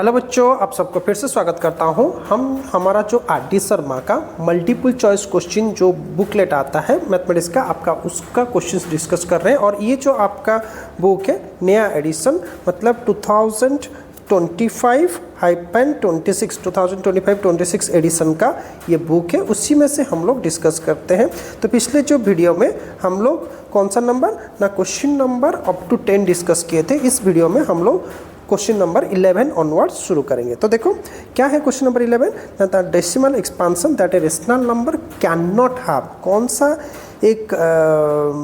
Hello बच्चों, आप सबको फिर से स्वागत करता हूं। हमारा जो आर.डी. शर्मा का मल्टीपल चॉइस क्वेश्चन जो बुकलेट आता है मैथमेटिक्स का, आपका उसका क्वेश्चंस डिस्कस कर रहे हैं। और ये जो आपका बुक है नया एडिशन, मतलब 2025-26 एडिशन का ये बुक है, उसी में से हम लोग डिस्कस करते हैं। तो पिछले जो वीडियो में हम लोग कौन सा नंबर ना question number up to 10 discuss किए थे। इस वीडियो में हम लोग क्वेश्चन नंबर 11 ऑनवर्ड्स शुरू करेंगे। तो देखो क्या है question number 11, the decimal expansion that A rational number can not have. कौन सा एक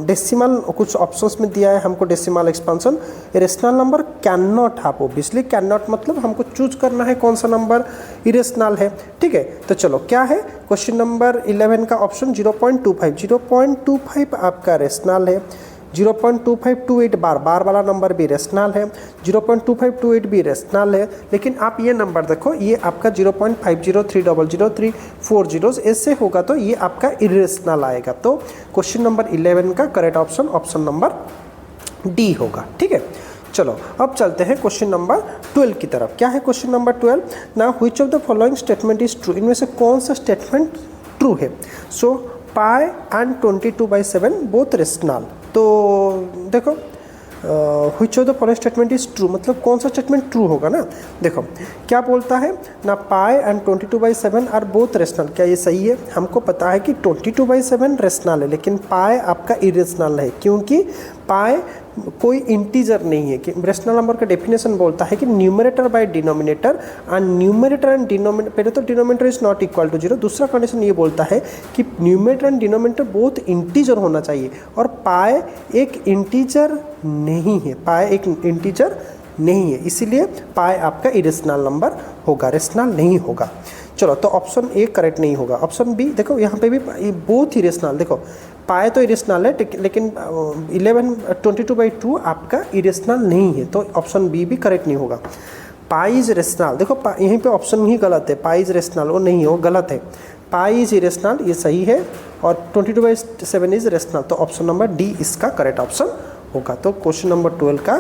डेसिमल, कुछ ऑप्शंस में दिया है हमको decimal expansion, rational number can not have. Obviously can not मतलब हमको चूज करना है कौन सा नंबर इरेशनल है। ठीक है, तो चलो क्या है क्वेश्चन नंबर 11 का ऑप्शन 0.25 आपका रेशनल है। 0.2528 बार वाला नंबर भी रेशनल है। 0.2528 भी रेशनल है। लेकिन आप ये नंबर देखो, ये आपका 0.50300340 ऐसे होगा तो ये आपका इरेशनल आएगा। तो क्वेश्चन नंबर 11 का करेक्ट ऑप्शन नंबर डी होगा। ठीक है, चलो अब चलते हैं क्वेश्चन नंबर 12 की तरफ। क्या है क्वेश्चन नंबर 12, ना which of the following statement is true. इनमें से कौन सा स्टेटमेंट ट्रू है। सो पाई एंड 22/7 बोथ रेशनल। तो देखो which of the following statement is true, मतलब कौन सा स्टेटमेंट ट्रू होगा ना। देखो क्या बोलता है ना, पाई एंड 22/7 आर बोथ रेशनल। क्या ये सही है? हमको पता है कि 22/7 रेशनल है, लेकिन पाई आपका इरेशनल है, क्योंकि पाई कोई इंटीजर नहीं है। कि रेशनल नंबर का डेफिनेशन बोलता है कि numerator by denominator and numerator and denominator, पहले तो denominator is not equal to 0। दूसरा कंडीशन ये बोलता है कि numerator and denominator both integer होना चाहिए, और पाई एक इंटीजर नहीं है। पाई एक इंटीजर नहीं है, इसीलिए पाई आपका इरेशनल नंबर होगा, रेशनल नहीं होगा। चलो तो ऑप्शन ए करेक्ट नहीं होगा। ऑप्शन बी देखो, यहाँ पे भी बोथ इरेशनल। देखो पाई तो इरेशनल है, लेकिन 22/2 आपका इरेशनल नहीं है, तो ऑप्शन बी भी करेक्ट नहीं होगा। पाई इज रेशनल, देखो यहीं पे ऑप्शन ही गलत है। पाई इज रेशनल वो नहीं है, वो गलत है। पाई इज इरेशनल ये सही है, और 22/7 इज रेशनल, तो ऑप्शन नंबर डी इसका करेक्ट ऑप्शन होगा। तो क्वेश्चन नंबर 12 का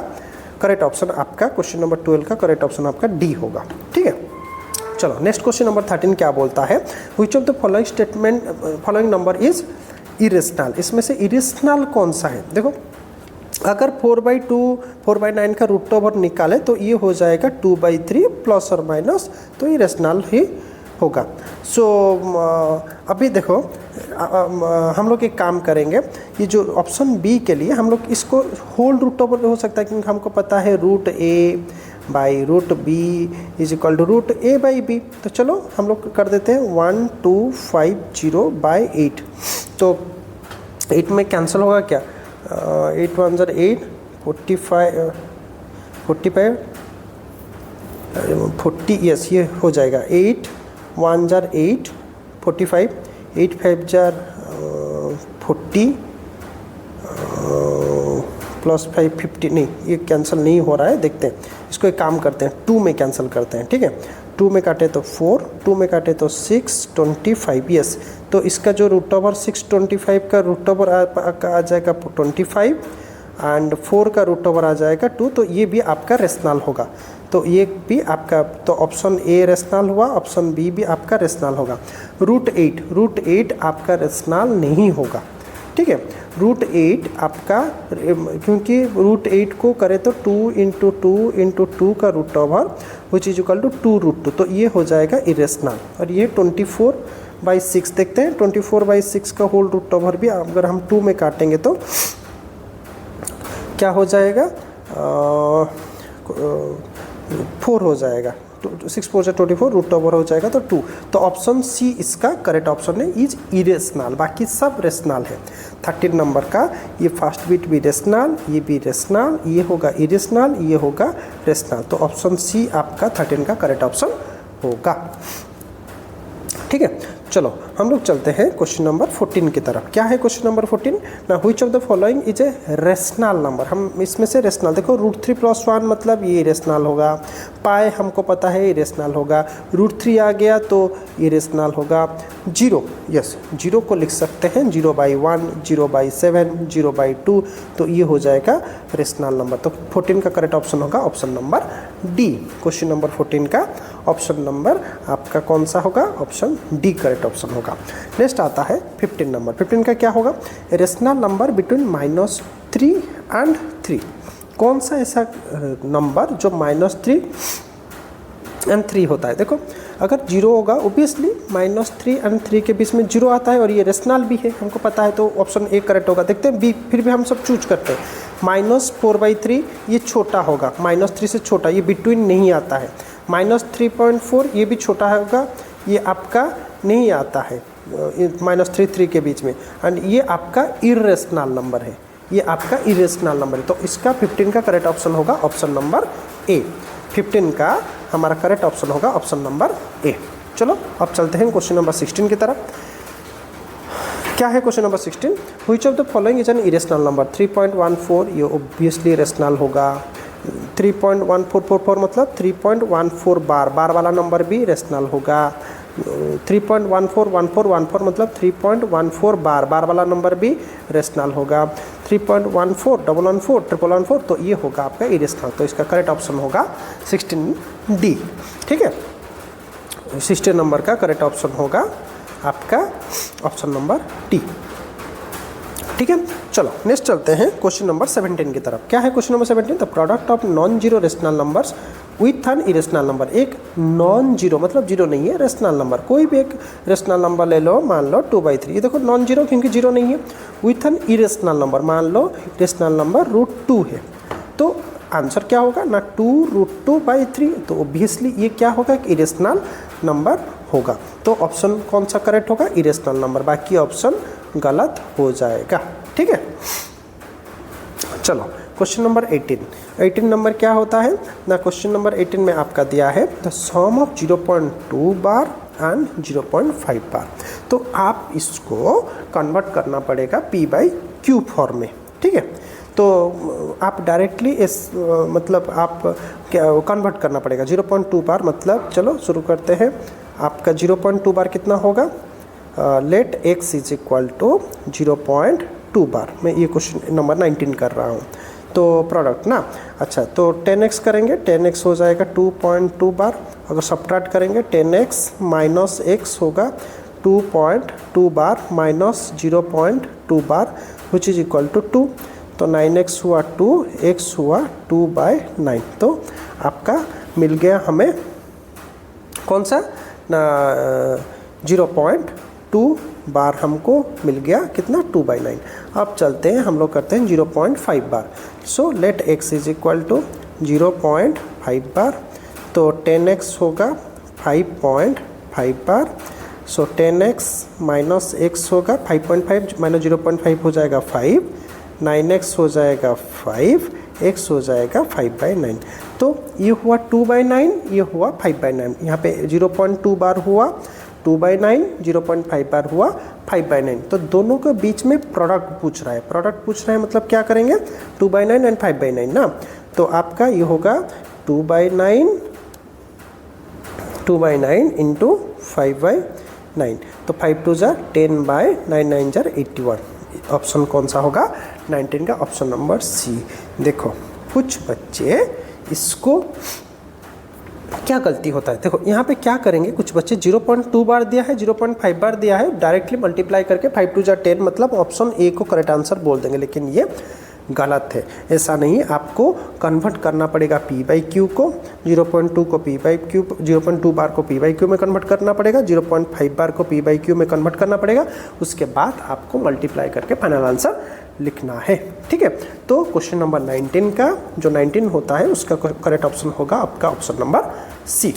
करेक्ट ऑप्शन आपका, क्वेश्चन नंबर 12 का करेक्ट ऑप्शन आपका डी होगा। ठीक है, चलो नेक्स्ट क्वेश्चन नंबर 13 क्या बोलता है, which of the following number is irrational. इसमें से इरेशनल कौन सा है। देखो अगर 4/9 का रूट ओवर निकाले तो ये हो जाएगा 2/3 प्लस और माइनस, तो इरेशनल ही होगा। सो अभी देखो हम लोग एक काम करेंगे, ये जो ऑप्शन बी के लिए हम लोग इसको होल रूट ओवर हो सकता है, क्योंकि हमको पता है √a/√b is equal to √a/b। तो चलो हम लोग कर देते हैं 1250/8। तो 8 में कैंसिल होगा क्या, 8 1 ज़र 8, 45 यस ये हो जाएगा। 8 1 ज़र 8, 45, 8 5 ज़र 40 प्लस 5 50, नहीं ये कैंसिल नहीं हो रहा है। देखते हैं इसको, एक काम करते हैं 2 में कैंसिल करते हैं। ठीक है, 2 में काटे तो 4, 2 में काटे तो 6, 25 यस। तो इसका जो रूट ओवर 625 का रूट ओवर आ जाएगा 25, एंड 4 का रूट ओवर आ जाएगा 2, तो ये भी आपका रेशनल होगा। तो ये भी आपका, तो ऑप्शन ए रेशनल हुआ, ऑप्शन बी भी आपका रेशनल होगा। √8 आपका रेशनल नहीं होगा। ठीक है, √8 आपका, क्योंकि √8 को करें तो 2 × 2 × 2 का root over which is equal to 2√2, तो ये हो जाएगा इरेशनल। और ये 24/6 देखते हैं, 24/6 का होल रूट ओवर भी अगर हम 2 में काटेंगे तो क्या हो जाएगा, 4 हो जाएगा। 6 4 24 रूट ओवर हो जाएगा तो 2। तो ऑप्शन सी इसका करेक्ट ऑप्शन है, इज इरेशनल। बाकी सब रेशनल है। 13 नंबर का ये फर्स्ट बिट भी रेशनल, ये भी रेशनल, ये होगा इरेशनल, ये होगा रेशनल। तो ऑप्शन सी आपका 13 का करेक्ट ऑप्शन होगा। ठीक है, चलो हम लोग चलते हैं क्वेश्चन नंबर 14 की तरफ। क्या है क्वेश्चन नंबर 14? ना which of the following is a rational number. हम इसमें से रेशनल, देखो √3 + 1 मतलब ये रेशनल होगा, पाए हमको पता है ये रेशनल होगा, √3 आ गया तो ये रेशनल होगा, 0 यस 0 को लिख सकते हैं 0/1, 0/7, 0/2, तो ये हो जाएगा रेशनल नंबर। तो 14 का करेक्ट ऑप्शन होगा option number D. Question number 14 का ऑप्शन नंबर आपका कौन सा होगा? ऑप्शन डी करेक्ट ऑप्शन होगा। नेक्स्ट आता है 15 नंबर। 15 का क्या होगा? Rational number between -3 and 3। कौन सा ऐसा नंबर जो -3 एंड 3 होता है? देखो अगर 0 होगा ओबियसली -3 एंड 3 के बीच में 0 आता है और ये रेशनल भी है, हमको पता है, तो ऑप्शन ए करेक्ट होगा। देखते हैं बी, फिर भी हम सब चूज करते हैं। -4/3 ये छोटा होगा, -3 से छोटा, ये बिटवीन नहीं आता है। -3.4 ये भी छोटा होगा, ये आपका नहीं आता है -3 के बीच में, एंड ये आपका इरेशनल नंबर है, ये आपका इरेशनल नंबर है। तो इसका 15 का करेक्ट ऑप्शन होगा ऑप्शन नंबर ए। 15 का हमारा करेक्ट ऑप्शन होगा ऑप्शन नंबर ए। चलो अब चलते हैं क्वेश्चन नंबर 16 की तरफ। क्या है question number 16? Which of the following is an irrational number? 3.14 ये ऑब्वियसली रेशनल होगा। 3.1444 मतलब 3.14 बार, बार वाला नंबर भी रेशनल होगा। 3.141414 मतलब 3.14 बार, बार वाला नंबर भी रेशनल होगा। 3.14 तो ये होगा आपका इरेशनल। तो इसका करेक्ट ऑप्शन होगा 16D। ठीक है, 16 नंबर का करेक्ट ऑप्शन होगा आपका ऑप्शन नंबर डी। ठीक है, चलो नेक्स्ट चलते हैं क्वेश्चन नंबर 17 की तरफ। क्या है question number 17? The product of non zero rational numbers with an irrational number. एक नॉन जीरो मतलब जीरो नहीं है, रेशनल नंबर, कोई भी एक रेशनल नंबर ले लो, मान लो 2/3। ये देखो नॉन जीरो क्योंकि जीरो नहीं है। विथ एन इरेशनल नंबर, मान लो रेशनल नंबर √2 है, तो आंसर क्या होगा ना 2√2/3। तो ऑब्वियसली ये क्या होगा? इरेशनल नंबर होगा। तो ऑप्शन कौन सा करेक्ट होगा? इरेशनल नंबर, बाकी ऑप्शन गलत हो जाएगा। ठीक है, चलो क्वेश्चन नंबर 18 नंबर क्या होता है ना? क्वेश्चन नंबर 18 में आपका दिया है the sum of 0.2 bar and 0.5 बार। तो आप इसको कन्वर्ट करना पड़ेगा P/Q फॉर्म में। ठीक है, तो आप डायरेक्टली इस मतलब आप क्या कन्वर्ट करना पड़ेगा 0.2 बार मतलब, चलो शुरू करते हैं। आपका 0.2 बार कितना होगा? Let x is equal to 0.2 bar. मैं ये क्वेश्चन नंबर 19 कर रहा हूँ। तो प्रोडक्ट ना, अच्छा तो 10x करेंगे, 10x हो जाएगा 2.2 बार। अगर सब्ट्रैक्ट करेंगे 10x माइनस x होगा 2.2 बार माइनस 0.2 बार विच इज इक्वल टू 2। तो 9x हुआ 2, x हुआ 2/9। तो आपका मिल गया हमें कौन सा ना 0.2 बार हमको मिल गया कितना 2/9। अब चलते हैं हम लोग करते हैं 0.5 बार। So let x is equal to 0.5 बार। तो 10x होगा 5.5 बार। सो 10x माइनस x होगा 5.5 माइनस 0.5 हो जाएगा 5, 9x हो जाएगा 5, x हो जाएगा 5/9। तो ये हुआ 2/9, ये हुआ 5/9। यहाँ पे 0.2 बार हुआ 2/9, 0.5 बार हुआ 5/9। तो दोनों के बीच में प्रोडक्ट पूछ रहा है। प्रोडक्ट पूछ रहा है मतलब क्या करेंगे 2/9 एंड 5/9 ना। तो आपका ये होगा 2/9 इंटू 5/9। तो 5 2 ज़ा 10/9, 9 ज़ा 81। ऑप्शन कौन सा होगा 19 का? Option number C. देखो कुछ बच्चे इसको क्या गलती होता है, देखो यहाँ पे क्या करेंगे, कुछ बच्चे 0.2 बार दिया है, 0.5 बार दिया है, डायरेक्टली मल्टीप्लाई करके 5 2 ज़ा 10 मतलब ऑप्शन ए को करेक्ट आंसर बोल देंगे, लेकिन ये गलत है। ऐसा नहीं है, आपको कन्वर्ट करना पड़ेगा P/Q को, 0.2 को P/Q, 0.2 बार को P/Q में कन्वर्ट करना पड़ेगा, 0.5 बार को P/Q में कन्वर्ट करना पड़ेगा। उसके बाद आपको मल्टीप्लाई करके फाइनल आंसर लिखना है। ठीक है, तो क्वेश्चन नंबर 19 का जो 19 होता है उसका करेक्ट ऑप्शन होगा आपका ऑप्शन नंबर सी।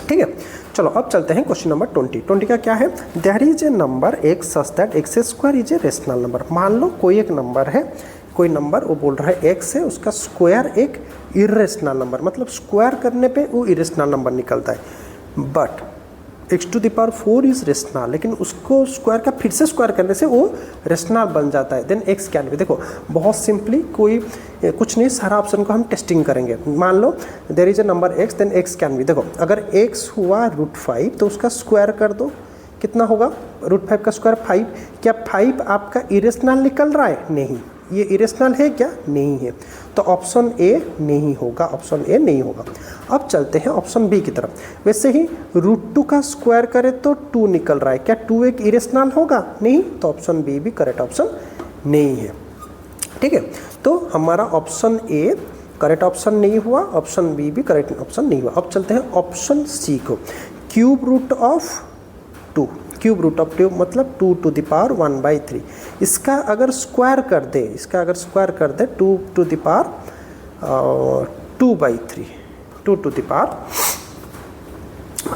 ठीक है, चलो अब चलते हैं क्वेश्चन नंबर 20 का क्या है? There is a number x such that x² is a rational number. मान लो कोई एक नंबर है, कोई नंबर वो बोल रहा है x है, उसका स्क्वायर एक इरेशनल नंबर, मतलब स्क्वायर करने पे वो इरेशनल नंबर निकलता है। बट x⁴ इज रेशनल, लेकिन उसको स्क्वायर का फिर से स्क्वायर करने से वो रेशनल बन जाता है। देन x कैन बी, देखो बहुत सिंपली कोई कुछ नहीं, सारा ऑप्शन को हम टेस्टिंग करेंगे। मान लो there is a number x, then x can be, देखो अगर x हुआ √5 तो उसका स्क्वायर कर दो, कितना होगा √5 का स्क्वायर 5। क्या 5 आपका इरेशनल निकल रहा है? नहीं, ये इरेशनल है क्या? नहीं है, तो ऑप्शन ए नहीं होगा, ऑप्शन ए नहीं होगा। अब चलते हैं ऑप्शन बी की तरफ। वैसे ही √2 का स्क्वायर करें तो 2 निकल रहा है, क्या 2 एक इरेशनल होगा? नहीं, तो ऑप्शन बी भी करेक्ट ऑप्शन नहीं है। ठीक है, तो हमारा ऑप्शन ए करेक्ट ऑप्शन नहीं हुआ, ऑप्शन बी भी करेक्ट ऑप्शन नहीं हुआ। अब चलते हैं ऑप्शन सी को। Cube root of 2, cube root of 2 मतलब 2 टू द पावर 1/3। इसका अगर स्क्वायर कर दे, 2 to the power 2/3, 2 to the power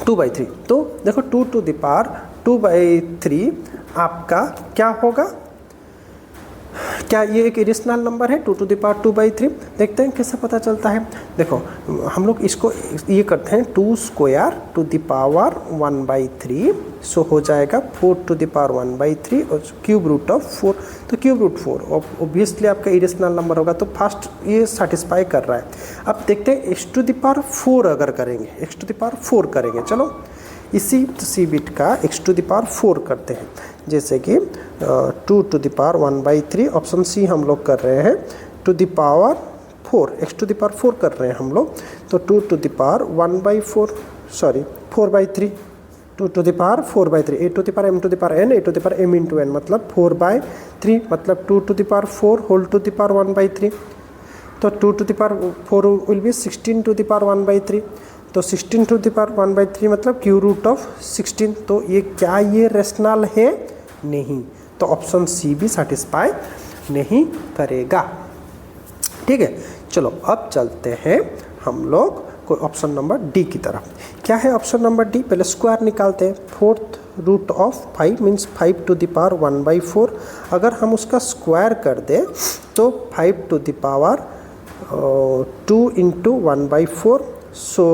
2/3, तो देखो 2 टू द पावर 2/3 आपका क्या होगा? क्या ये एक इरेशनल नंबर है 2 टू द पावर 2/3? देखते हैं कैसे पता चलता है। देखो हम लोग इसको ये करते हैं 2 स्क्वायर टू द पावर 1/3, सो हो जाएगा 4 टू द पावर 1/3 और क्यूब रूट ऑफ 4, तो क्यूब रूट 4 ऑब्वियसली आपका इरेशनल नंबर होगा, तो फर्स्ट ये सेटिस्फाई कर रहा है। अब देखते हैं x टू द पावर 4 अगर करेंगे, x टू द पावर 4 करेंगे, चलो इसी सी बिट का x टू द पावर 4 करते हैं, जैसे कि 2 to the power 1/3, option C हम लोग कर रहे हैं, to the power 4, x to the power 4 कर रहे हैं हम लोग, तो 2 to the power 4/3, 2 to the power 4/3, a to the power m to the power n, a to the power m into n, मतलब 4/3, मतलब 2 to the power 4 whole to the power 1/3, तो 2 to the power 4 will be 16 to the power 1/3, तो 16 to the power 1/3 मतलब Q root of 16, तो ये क्या ये rational है? नहीं, तो ऑप्शन सी भी सेटिस्फाई नहीं करेगा। ठीक है, चलो अब चलते हैं हम लोग कोई ऑप्शन नंबर डी की तरफ। क्या है ऑप्शन नंबर डी? पहले स्क्वायर निकालते हैं। 4th root of 5 means 5 to the power 1/4, अगर हम उसका स्क्वायर कर दें तो 5 to the power 2 into 1/4, so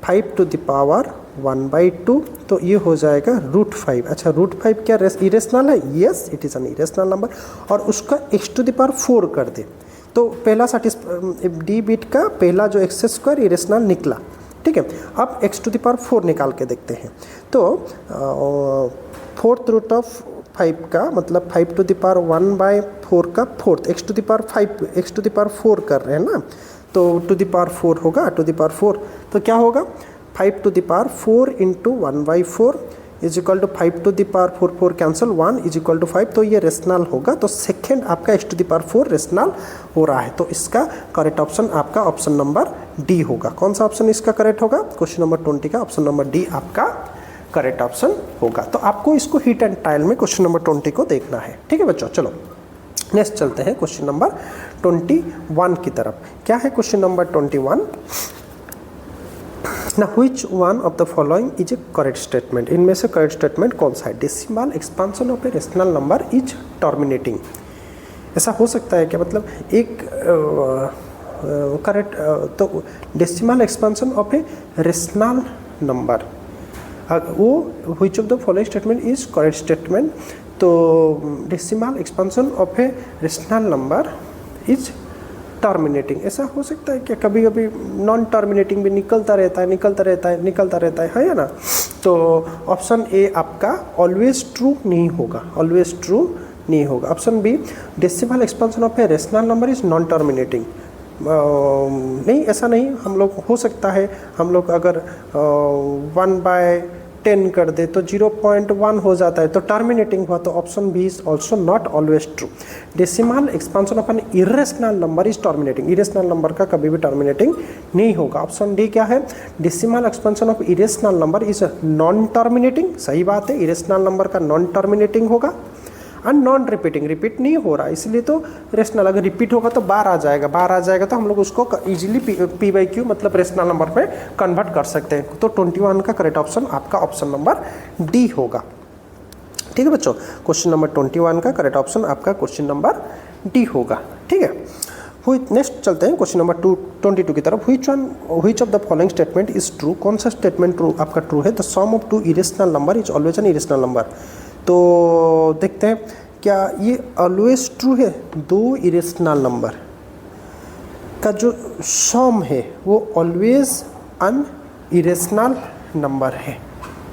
5 to the power 1/2, तो ये हो जाएगा √5। अच्छा √5 क्या इरेशनल है? Yes, it is an irrational number, और उसका x टू द पावर 4 कर दे, तो पहला डी बिट का पहला जो x² इरेशनल निकला। ठीक है, अब x टू द पावर 4 निकाल के देखते हैं, तो 4th रूट ऑफ 5 का मतलब 5 टू द पावर 1/4 का 4th, x to the power 5, x to the power 4 कर रहे हैं ना, तो टू द पावर 4 होगा, टू द पावर 4, तो क्या होगा 5 टू द पावर 4 इंटू 1/4 is equal to 5 to the power 4 cancel 1 is equal to 5, तो ये रेशनल होगा। तो सेकेंड आपका x to the power 4 rational हो रहा है, तो इसका करेक्ट ऑप्शन आपका ऑप्शन नंबर डी होगा। कौन सा ऑप्शन इसका करेक्ट होगा? क्वेश्चन नंबर 20 का ऑप्शन नंबर डी आपका करेक्ट ऑप्शन होगा। तो आपको इसको हीट एंड ट्रायल में क्वेश्चन नंबर 20 को देखना है। ठीक है बच्चों, चलो नेक्स्ट चलते हैं क्वेश्चन नंबर 21 की तरफ। क्या है क्वेश्चन नंबर 21? ना which one of the following is a correct statement? इनमें से करेक्ट स्टेटमेंट कौन सा है? Decimal expansion of a rational number is terminating. ऐसा हो सकता है क्या? मतलब एक करेक्ट तो decimal expansion of a rational number, वो which of the following statement is correct statement? तो decimal expansion of a rational number is terminating, ऐसा हो सकता है क्या? कभी कभी नॉन टर्मिनेटिंग भी निकलता रहता है या ना? तो ऑप्शन ए आपका ऑलवेज ट्रू नहीं होगा, ऑलवेज ट्रू नहीं होगा। Option B decimal expansion of a rational number is non terminating, नहीं ऐसा नहीं, हम लोग हो सकता है हम लोग अगर 1/10 कर दे तो 0.1 हो जाता है, तो टर्मिनेटिंग हुआ, तो option B is also not always true. Decimal expansion of an irrational number is terminating, irrational number का कभी भी टर्मिनेटिंग नहीं होगा। ऑप्शन डी क्या है? Decimal expansion of irrational number is non terminating, सही बात है, इरेशनल नंबर का नॉन टर्मिनेटिंग होगा। एंड नॉन रिपीटिंग, रिपीट नहीं हो रहा, इसलिए तो रेशनल, अगर रिपीट होगा तो बार आ जाएगा, तो हम लोग उसको इजीली p/q मतलब रेशनल नंबर पे कन्वर्ट कर सकते हैं। तो 21 का करेक्ट ऑप्शन आपका ऑप्शन नंबर डी होगा। ठीक है बच्चों, क्वेश्चन नंबर 21 का करेक्ट ऑप्शन आपका क्वेश्चन नंबर डी होगा। ठीक है, नेक्स्ट चलते हैं क्वेश्चन नंबर 22 की तरफ। Which of the following statement is true, कौन सा स्टेटमेंट ट्रू आपका ट्रू है? The sum of two irrational number is always an irrational number. तो देखते हैं क्या ये ऑलवेज ट्रू है? दो इरेशनल नंबर का जो सम है वो ऑलवेज अन इरेशनल नंबर है।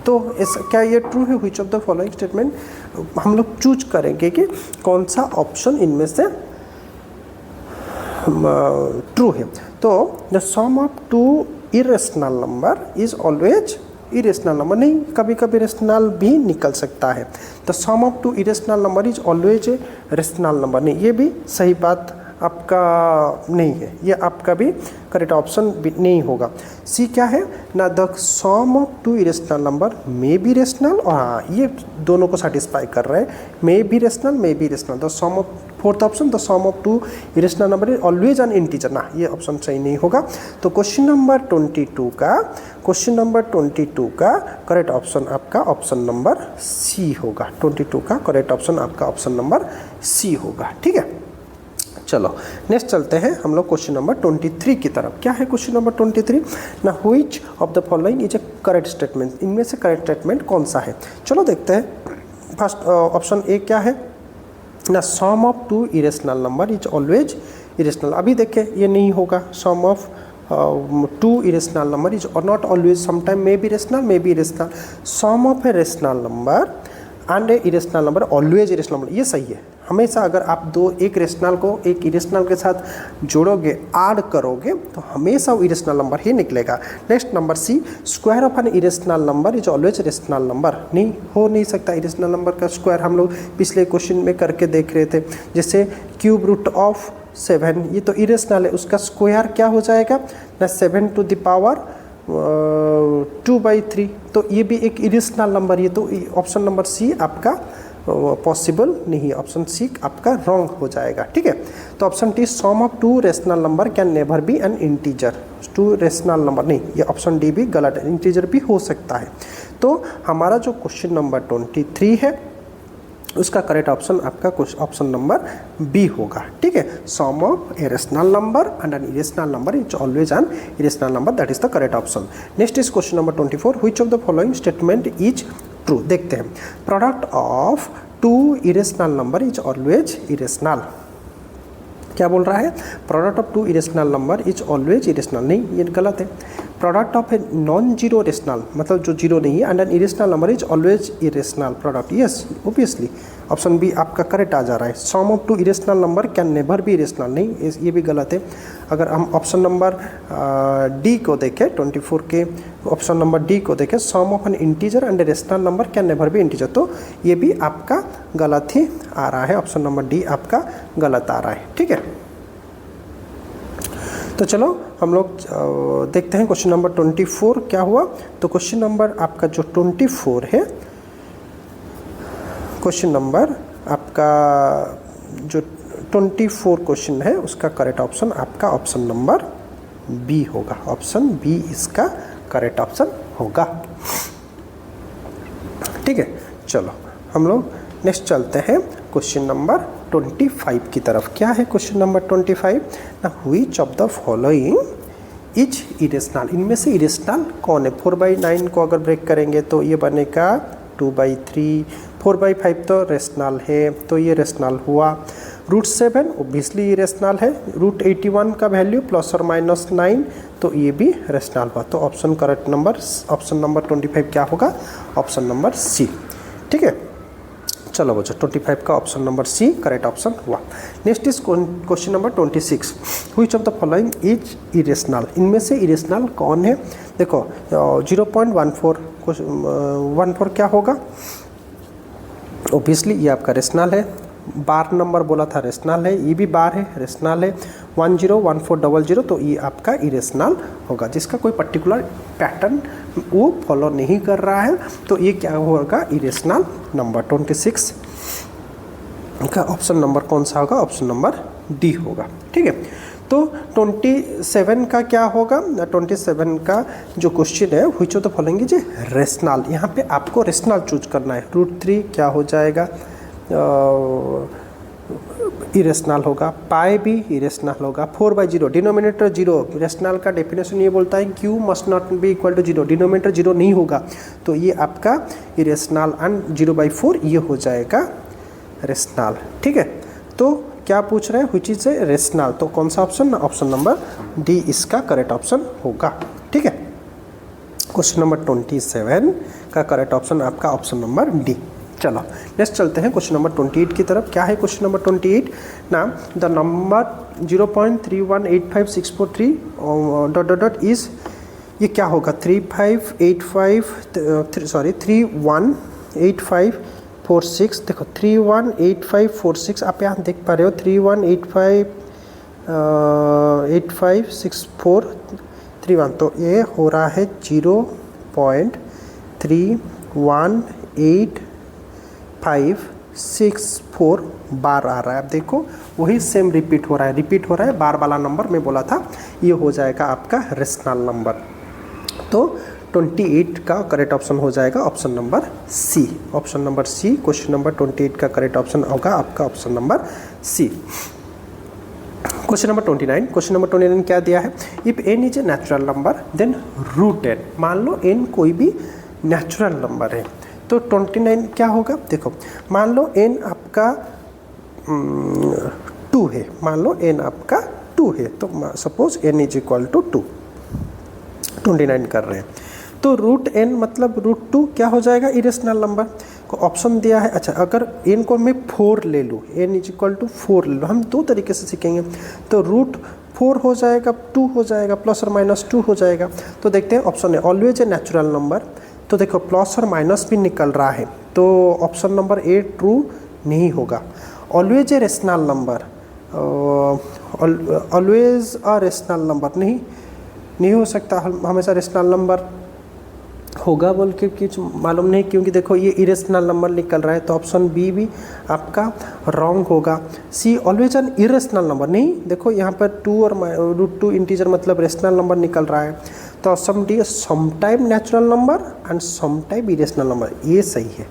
तो ऐसा क्या ये ट्रू है? Which of the following statement, हम लोग चूज करेंगे कि कौन सा ऑप्शन इनमें से ट्रू है। तो the sum of two irrational number is always irrational number, नहीं कभी कभी रेशनल भी निकल सकता है। The sum of two irrational number is always a rational number, नहीं ये भी सही बात आपका नहीं है, ये आपका भी करेक्ट ऑप्शन भी नहीं होगा। सी क्या है ना, the sum of two irrational number may be rational, और हाँ ये दोनों को सेटिस्फाई कर रहे हैं, may be rational may be rational. The sum of, fourth option, the sum of two irrational number is always an integer, ना ये ऑप्शन सही नहीं होगा। तो क्वेश्चन नंबर 22 का करेक्ट ऑप्शन आपका ऑप्शन नंबर सी होगा। 22 का करेक्ट ऑप्शन आपका ऑप्शन नंबर सी होगा। ठीक है, चलो नेक्स्ट चलते हैं हम लोग क्वेश्चन नंबर 23 की तरफ। क्या है क्वेश्चन नंबर 23 ना, which of the following is A correct statement, इनमें से करेक्ट स्टेटमेंट कौन सा है? चलो देखते हैं। फर्स्ट ऑप्शन ए क्या है ना, sum of two irrational number is always irrational. अभी देखें ये नहीं होगा, sum of two irrational number is not always, sometime may be rational may be irrational. Sum of a rational number and a irrational number always irrational number, ये सही है। हमेशा अगर आप एक रेशनल को एक इरेशनल के साथ जोड़ोगे, ऐड करोगे, तो हमेशा वो इरेशनल नंबर ही निकलेगा। Next number C, square of an irrational number is always rational number, नहीं हो नहीं सकता। इरेशनल नंबर का स्क्वायर हम लोग पिछले क्वेश्चन में करके देख रहे थे, जैसे क्यूब रूट ऑफ 7, ये तो इरेशनल है, उसका स्क्वायर क्या हो जाएगा ना, 7 टू द पावर 2/3, तो ये भी एक इरेशनल नंबर, ये तो ऑप्शन नंबर सी आपका पॉसिबल नहीं है, ऑप्शन सी आपका रॉन्ग हो जाएगा। ठीक है, तो option T, sum of two rational number can never be an integer, two rational number नहीं, ये ऑप्शन डी भी गलत है, इंटीजर भी हो सकता है। तो हमारा जो क्वेश्चन नंबर 23 है उसका करेक्ट ऑप्शन आपका ऑप्शन नंबर बी होगा। ठीक है, sum of a rational number and an irrational number is always an irrational number, that is the correct option. Next is question number 24, which of the following statement is true. देखते हैं, product of two irrational number is always irrational. क्या बोल रहा है? Product of two irrational number is always irrational, नहीं ये गलत है। Product of a non zero rational, मतलब जो जीरो नहीं है, and an irrational number is always irrational product, yes obviously option B आपका करेक्ट आ जा रहा है। Sum of two irrational number can never be irrational, नहीं ये भी गलत है। अगर हम ऑप्शन नंबर डी को देखें, 24 के ऑप्शन नंबर डी को देखें, sum of an integer and a rational number can never be integer, तो ये भी आपका गलत ही आ रहा है, ऑप्शन नंबर डी आपका गलत आ रहा है। ठीक है, तो चलो हम लोग देखते हैं क्वेश्चन नंबर 24 क्या हुआ। तो क्वेश्चन नंबर आपका जो 24 है, क्वेश्चन नंबर आपका जो 24 क्वेश्चन है उसका करेक्ट ऑप्शन आपका ऑप्शन नंबर बी होगा, ऑप्शन बी इसका करेक्ट ऑप्शन होगा। ठीक है, चलो हम लोग नेक्स्ट चलते हैं क्वेश्चन नंबर 25 की तरफ। क्या है क्वेश्चन नंबर 25 ना, which of the following is irrational, इनमें से इरेशनल कौन है? 4/9 को अगर ब्रेक करेंगे तो ये बनेगा 2/3, 4/5 तो रेशनल है, तो ये रेशनल हुआ। √7 ओब्वियसली रेशनल है, √81 का वैल्यू ±9, तो ये भी रेशनल हुआ। तो option correct number option number 25 क्या होगा? Option number C. ठीक है, चलो बच्चों 25 का option number C correct option हुआ। Next is question number 26, which of the following is irrational, इनमें से इरेशनल कौन है? देखो 0.14 क्या होगा? ऑब्वियसली ये आपका रेशनल है, बार नंबर बोला था रेशनल है, ये भी बार है रेशनल है। 101400 तो ये आपका इरेशनल होगा, जिसका कोई पर्टिकुलर पैटर्न वो फॉलो नहीं कर रहा है, तो ये क्या होगा? Irrational number. 26 का ऑप्शन नंबर कौन सा होगा? ऑप्शन नंबर डी होगा। ठीक है, तो 27 का क्या होगा? 27 का जो क्वेश्चन है, which of the following is rational, यहाँ पे आपको रेशनल चूज करना है। √3 क्या हो जाएगा? इरेशनल होगा, पाई भी इरेशनल होगा, 4/0 डिनोमिनेटर 0, रेशनल का डेफिनेशन ये बोलता है Q must not be equal to 0, denominator 0 नहीं होगा, तो ये आपका इरेशनल एंड 0/4 ये हो जाएगा रेशनल। ठीक है, तो क्या पूछ रहे हैं, व्हिच इज ए रेशनल, तो कौन सा ऑप्शन, ऑप्शन नंबर डी इसका करेक्ट ऑप्शन होगा। ठीक है, क्वेश्चन नंबर 27 का करेक्ट ऑप्शन आपका ऑप्शन नंबर डी। चलो नेक्स्ट चलते हैं क्वेश्चन नंबर 28 की तरफ। क्या है क्वेश्चन नंबर 28 ना, the number 0.3185643 dot dot dot is, ये क्या होगा 318546, देखो 318546 आप यहाँ देख पा रहे हो, 31858431, तो ये हो रहा है 0.318564 बार आ रहा है। अब देखो वही सेम रिपीट हो रहा है, बार वाला नंबर मैं बोला था, ये हो जाएगा आपका रेशनल नंबर। तो 28 का करेक्ट ऑप्शन हो जाएगा option number C. Option number C, question number 28 का करेक्ट ऑप्शन होगा आपका option number C. Question number 29, question number 29 क्या दिया है, if n is a natural number then root n, मान लो n कोई भी नेचुरल नंबर है, तो 29 क्या होगा, देखो मान लो n आपका 2 है, मान लो n आपका 2 है, तो suppose n is equal to 2, 29 कर रहे हैं, तो रूट n मतलब रूट 2 क्या हो जाएगा, इरेशनल नंबर को ऑप्शन दिया है। अच्छा, अगर n को मैं 4 ले लूँ, n इज इक्वल टू 4 ले लूँ, हम दो तरीके से सीखेंगे, तो रूट 4 हो जाएगा, 2 हो जाएगा, प्लस और माइनस 2 हो जाएगा। तो देखते हैं ऑप्शन है ऑलवेज ए नेचुरल नंबर, तो देखो प्लस और माइनस भी निकल रहा है, तो ऑप्शन नंबर ए ट्रू नहीं होगा। Always a rational number, always a rational number नहीं हो सकता, हमेशा रेशनल नंबर होगा बोल के कुछ मालूम नहीं, क्योंकि देखो ये इरेशनल नंबर निकल रहा है, तो ऑप्शन बी भी आपका रॉन्ग होगा। सी ऑलवेज एन इरेशनल नंबर, नहीं देखो यहाँ पर 2 और √2 इंटीजर मतलब रेशनल नंबर निकल रहा है, तो option D sometime natural number and sometime irrational number, ये सही है।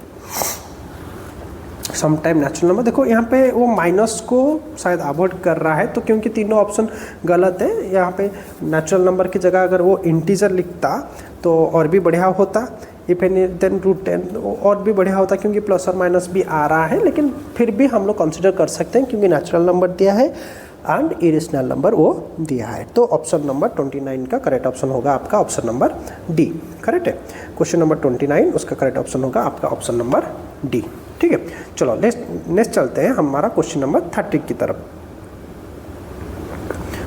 सम टाइम नेचुरल नंबर, देखो यहाँ पे वो माइनस को शायद अवॉइड कर रहा है, तो क्योंकि तीनों ऑप्शन गलत है, यहाँ पे नेचुरल नंबर की जगह अगर वो इंटीजर लिखता तो और भी बढ़िया होता, इफ एनी देन रूट 10 और भी बढ़िया होता, क्योंकि प्लस और माइनस भी आ रहा है, लेकिन फिर भी हम लोग कंसिडर कर सकते हैं क्योंकि नेचुरल नंबर दिया है एंड इरेशनल नंबर वो दिया है। तो ऑप्शन नंबर 29 का करेक्ट ऑप्शन होगा आपका ऑप्शन नंबर डी, करेक्ट है। क्वेश्चन नंबर 29 उसका करेक्ट ऑप्शन होगा आपका ऑप्शन नंबर डी। ठीक है, चलो नेक्स्ट चलते हैं हमारा क्वेश्चन नंबर 30 की तरफ।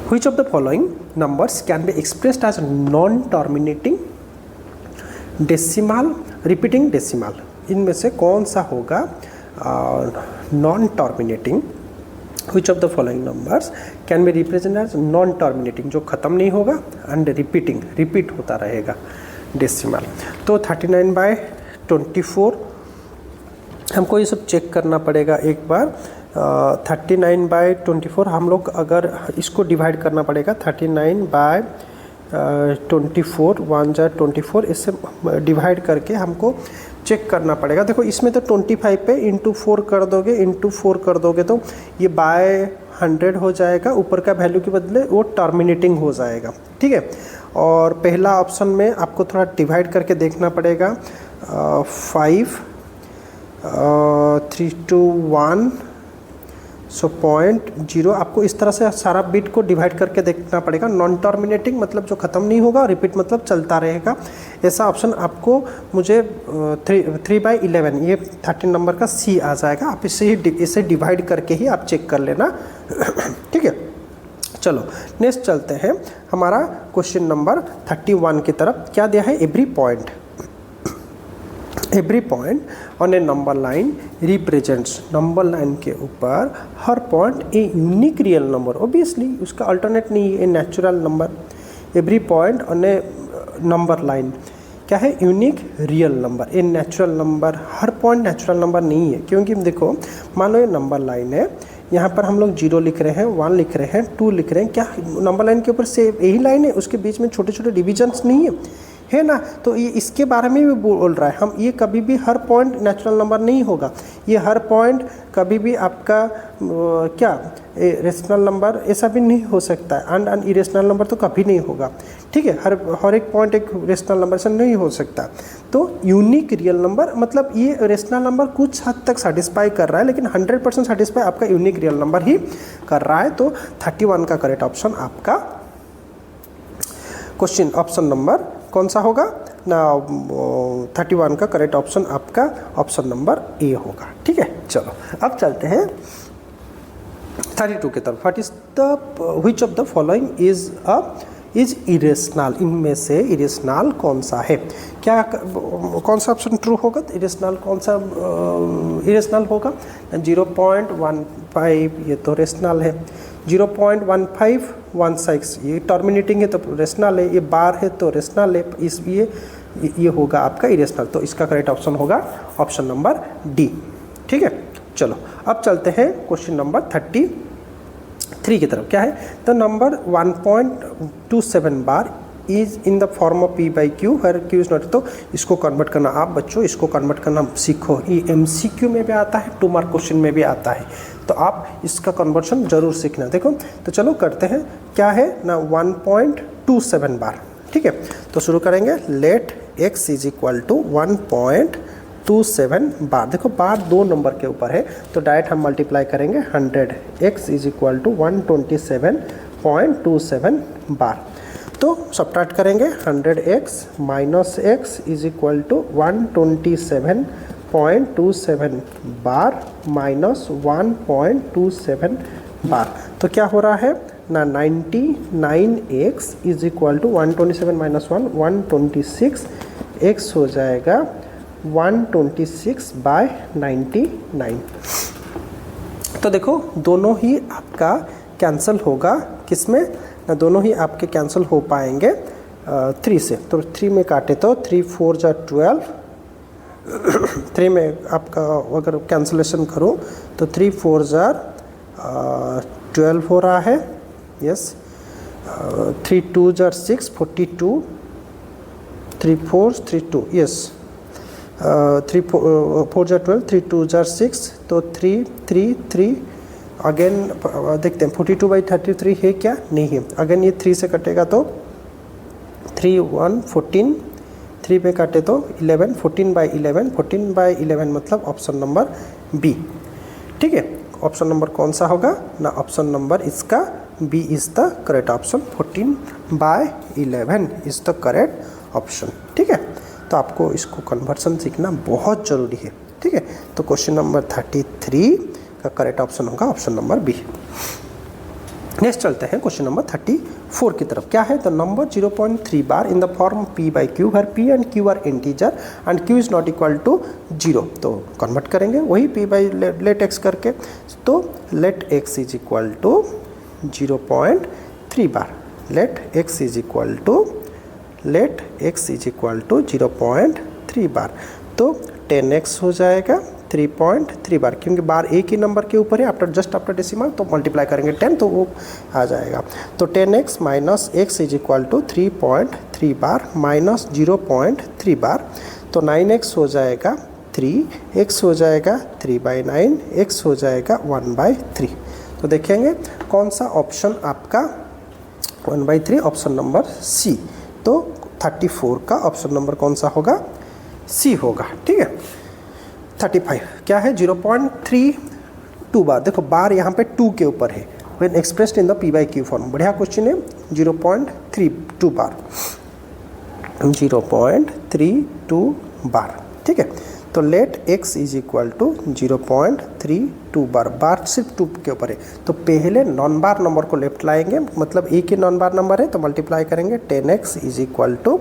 Which of the following numbers can be expressed as non terminating decimal repeating decimal, इनमें से कौन सा होगा non terminating, which of the following numbers can be represent as non terminating, जो ख़त्म नहीं होगा एंड रिपीट होता रहेगा डेसिमल। तो 39/24 हमको ये सब चेक करना पड़ेगा एक बार। 39/24 हम लोग अगर इसको डिवाइड करना पड़ेगा, 39/24 1 जा 24, इससे डिवाइड करके हमको चेक करना पड़ेगा। देखो इसमें तो 25 पे इंटू 4 कर दोगे तो ये बाय 100 हो जाएगा, ऊपर का वैल्यू के बदले वो टर्मिनेटिंग हो जाएगा। ठीक है, और पहला ऑप्शन में आपको थोड़ा डिवाइड करके देखना पड़ेगा, 5 3 to 1 सो 0.0, आपको इस तरह से सारा बिट को डिवाइड करके देखना पड़ेगा। नॉन टर्मिनेटिंग मतलब जो ख़त्म नहीं होगा, रिपीट मतलब चलता रहेगा, ऐसा ऑप्शन आपको मुझे 3/11 ये 13 नंबर का सी आ जाएगा। आप इसे डिवाइड करके ही आप चेक कर लेना। ठीक है, चलो नेक्स्ट चलते हैं हमारा क्वेश्चन नंबर 31 की तरफ। क्या दिया है, every point on a number line represents, number line के ऊपर हर point a unique real number, obviously उसका अल्टरनेट नहीं है, a natural number. Every point on a number line क्या है, unique real number, a natural number. हर point natural number नहीं है, क्योंकि देखो मान लो ये नंबर लाइन है, यहाँ पर हम लोग 0 लिख रहे हैं, 1 लिख रहे हैं, 2 लिख रहे हैं, क्या नंबर लाइन के ऊपर से यही लाइन है, उसके बीच में छोटे छोटे डिविजन्स नहीं है, है ना। तो ये इसके बारे में भी बोल रहा है हम, ये कभी भी हर पॉइंट नेचुरल नंबर नहीं होगा, ये हर पॉइंट कभी भी आपका क्या रेशनल नंबर ऐसा भी नहीं हो सकता है, एंड इरेशनल नंबर तो कभी नहीं होगा, ठीक है। हर एक पॉइंट एक रेशनल नंबर से नहीं हो सकता। तो यूनिक रियल नंबर मतलब ये रेशनल नंबर कुछ हद तक सेटिस्फाई कर रहा है, लेकिन 100% सेटिस्फाई आपका यूनिक रियल नंबर ही कर रहा है। तो 31 का करेक्ट ऑप्शन आपका क्वेश्चन ऑप्शन नंबर कौन सा होगा ना, 31 का करेक्ट ऑप्शन आपका ऑप्शन नंबर ए होगा, ठीक है। चलो अब चलते हैं 32 की तरफ। What is the which of the following is irrational, इनमें से इरेशनल कौन सा है, क्या कौन सा ऑप्शन ट्रू होगा, तो इरेशनल कौन सा इरेशनल होगा। 0.15 ये तो रेशनल है, 0.1516 ये टर्मिनेटिंग है तो रेशनल है, ये बार है तो रेशनल है, इसलिए ये होगा आपका इरेशनल। तो इसका करेक्ट ऑप्शन होगा ऑप्शन नंबर डी, ठीक है। चलो अब चलते हैं क्वेश्चन नंबर 33 की तरफ। क्या है, the number 1.27 bar is in the form of P by Q her Q is not. तो इसको कन्वर्ट करना आप बच्चों, इसको कन्वर्ट करना सीखो, ये MCQ में भी आता है, 2 मार्क क्वेश्चन में भी आता है, तो आप इसका कन्वर्शन जरूर सीखना। देखो तो चलो करते हैं, क्या है ना 1.27 बार, ठीक है। तो शुरू करेंगे, let x is equal to 1.27 bar. देखो बार 2 नंबर के ऊपर है तो डायरेक्ट हम मल्टीप्लाई करेंगे 100, x is equal to 127.27 bar. तो सब्ट्रैक्ट करेंगे 100x minus x is equal to 127.27 bar minus 1.27 bar. तो क्या हो रहा है ना 99x is equal to 127 minus 126, x हो जाएगा 126/99। तो देखो दोनों ही आपका कैंसिल होगा, किसमें ना, दोनों ही आपके कैंसिल हो पाएंगे 3 से। तो 3 में काटे तो 3 4 जा 12, 3 में आपका अगर कैंसिलेशन करो तो 3 4 जा 12 हो रहा है, यस। 3 2 जा 6 42, 3 4 3 2, यस। 3 4 जा 12, 3 2 जा 6, तो 3 3 3 अगेन देखते हैं 42/33 है क्या, नहीं है। अगेन ये 3 से कटेगा तो 3 1 14, 3 पे काटे तो 11, 14/11, 14/11 मतलब ऑप्शन नंबर बी, ठीक है। ऑप्शन नंबर कौन सा होगा ना, ऑप्शन नंबर इसका B is the correct option, 14/11 is the correct option, ठीक है। तो आपको इसको कन्वर्सन सीखना बहुत ज़रूरी है, ठीक है। तो क्वेश्चन नंबर 33 का करेक्ट ऑप्शन होगा ऑप्शन नंबर बी। नेक्स्ट चलते हैं क्वेश्चन नंबर 34 की तरफ। क्या है, the number 0.3 bar in the form p by Q where p and q are integer and q is not equal to 0। तो convert करेंगे वही p बाई लेट x करके, तो let x is equal to 0.3 bar, let x is equal to 0.3 bar. तो 10x हो जाएगा 3.3 बार, क्योंकि बार एक ही नंबर के ऊपर है, आफ्टर डेसिमल तो मल्टीप्लाई करेंगे 10 तो वो आ जाएगा। तो 10x minus x is equal to 3.3 bar minus 0.3 bar. तो 9x हो जाएगा 3, x हो जाएगा 3/9, x हो जाएगा 1/3। तो देखेंगे कौन सा ऑप्शन आपका 1/3, ऑप्शन नंबर सी। तो 34 का ऑप्शन नंबर कौन सा होगा, सी होगा, ठीक है। 35 क्या है, 0.32 बार। देखो बार यहाँ पे 2 के ऊपर है, when expressed in the p by Q form. बढ़िया क्वेश्चन है, 0.32 बार, 0.32 बार, ठीक है। तो let x is equal to 0.32 bar, bar सिर्फ 2 के ऊपर है। तो पहले नॉन बार नंबर को लेफ्ट लाएंगे, मतलब एक ही नॉन बार नंबर है तो मल्टीप्लाई करेंगे 10x इज इक्वल टू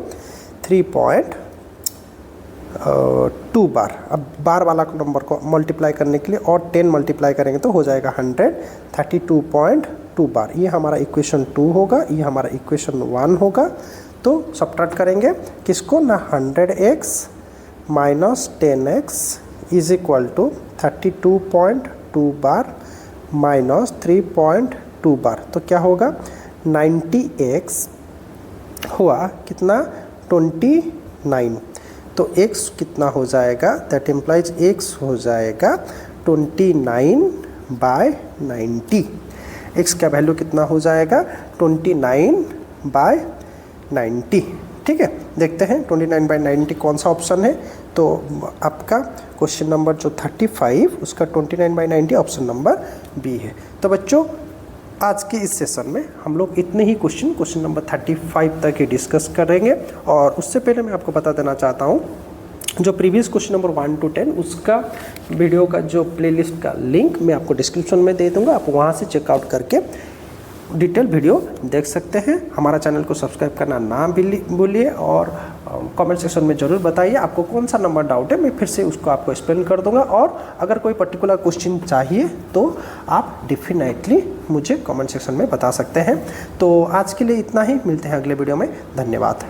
3.2 बार। अब बार वाला नंबर को मल्टीप्लाई करने के लिए और 10 मल्टीप्लाई करेंगे तो हो जाएगा 132.2 बार। ये हमारा इक्वेशन 2 होगा, ये हमारा इक्वेशन 1 होगा। तो सब्ट्रैक्ट करेंगे किसको ना, 100x minus 10x is equal to 32.2 बार माइनस 3.2 बार। तो क्या होगा, 90x हुआ कितना, 29, तो x कितना हो जाएगा, दैट इम्प्लाइज x हो जाएगा 29/90। x का वैल्यू कितना हो जाएगा 29/90। ठीक है, देखते हैं 29/90 कौन सा ऑप्शन है। तो आपका क्वेश्चन नंबर जो 35 उसका 29/90 ऑप्शन नंबर बी है। तो बच्चों आज के इस सेशन में हम लोग इतने ही क्वेश्चन नंबर 35 तक ही डिस्कस करेंगे। और उससे पहले मैं आपको बता देना चाहता हूँ, जो प्रीवियस क्वेश्चन नंबर 1 to 10 उसका वीडियो का जो प्लेलिस्ट का लिंक मैं आपको डिस्क्रिप्शन में दे दूंगा, आप वहाँ से चेकआउट करके डिटेल वीडियो देख सकते हैं। हमारा चैनल को सब्सक्राइब करना ना भूलिए और कमेंट सेक्शन में ज़रूर बताइए आपको कौन सा नंबर डाउट है, मैं फिर से उसको आपको एक्सप्लेन कर दूंगा। और अगर कोई पर्टिकुलर क्वेश्चन चाहिए तो आप डेफिनेटली मुझे कमेंट सेक्शन में बता सकते हैं। तो आज के लिए इतना ही, मिलते हैं अगले वीडियो में। धन्यवाद।